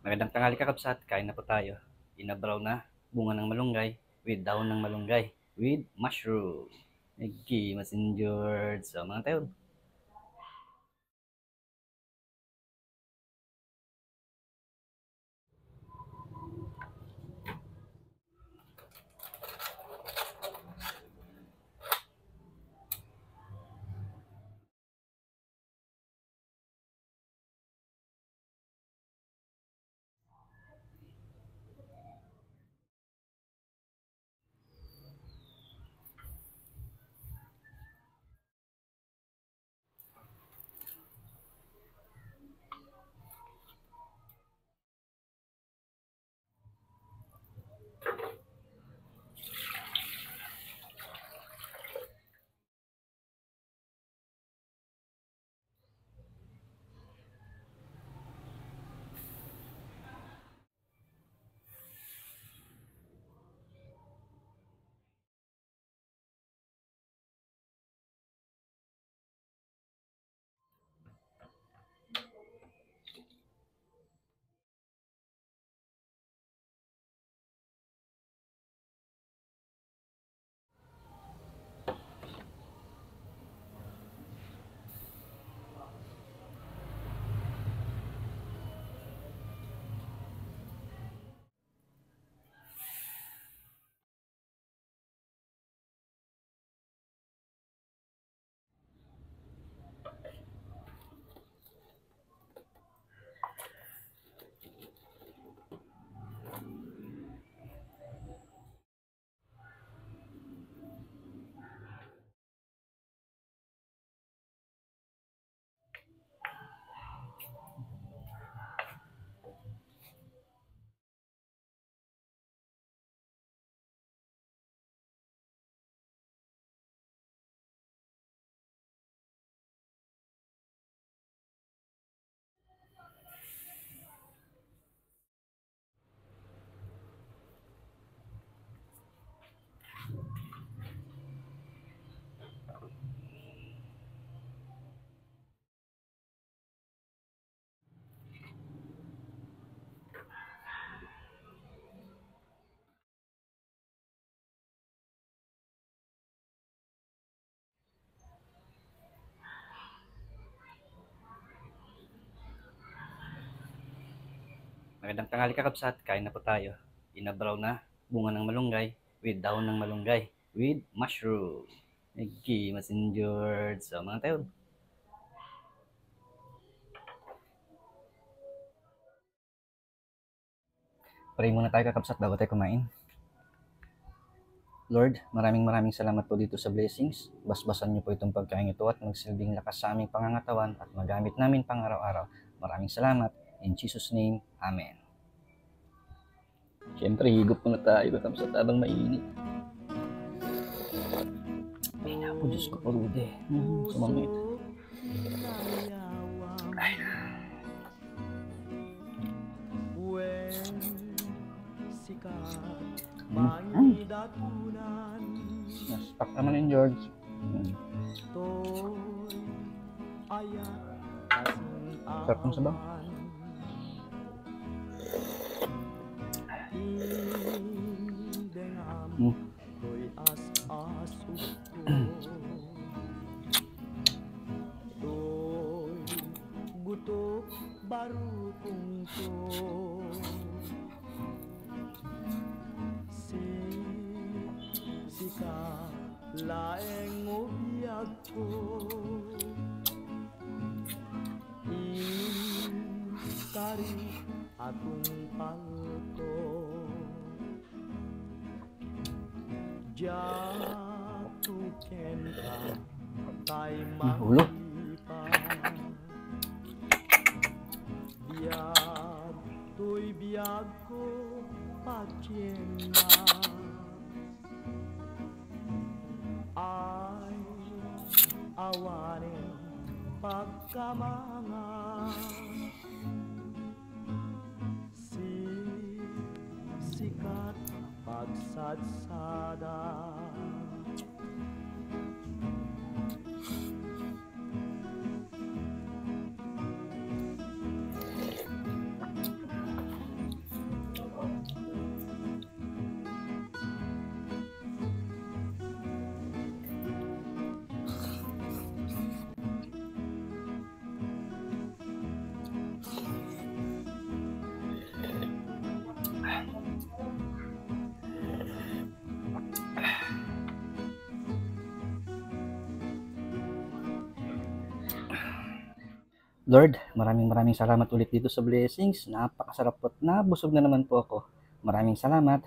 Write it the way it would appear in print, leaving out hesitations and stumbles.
Magandang tanghali kakabsat, kain na po tayo. Inabraw na bunga ng malunggay with dahon ng malunggay with mushroom. Nagki, masinjord sa mga tayo. Magandang tanghali kakabsat, kain na po tayo. Inabraw na bunga ng malunggay with dahon ng malunggay with mushroom. Nagki, masinjord sa mga tayo. Pray muna tayo kakabsat bago tayo kumain. Lord, maraming salamat po dito sa blessings. Basbasan niyo po itong pagkain ito at magsilbing lakas sa aming pangangatawan at magamit namin pang araw-araw. Maraming salamat. In Jesus' name, Amen. Siyempre, higop muna tayo kakabsat habang mainit. Ay na po, Diyos ko po, Rude. Sumamit. Ay na. Naspak naman yung George. Sarap ng sabaw. Baru kungko sika laeng obiag ko kari atong palto jatuh kenta tay biag tuy biag ko pacienda ay awanin pagkamangan sikat pagsadsada Lord, maraming salamat ulit dito sa blessings. Napakasarap po at nabusog na naman po ako. Maraming salamat.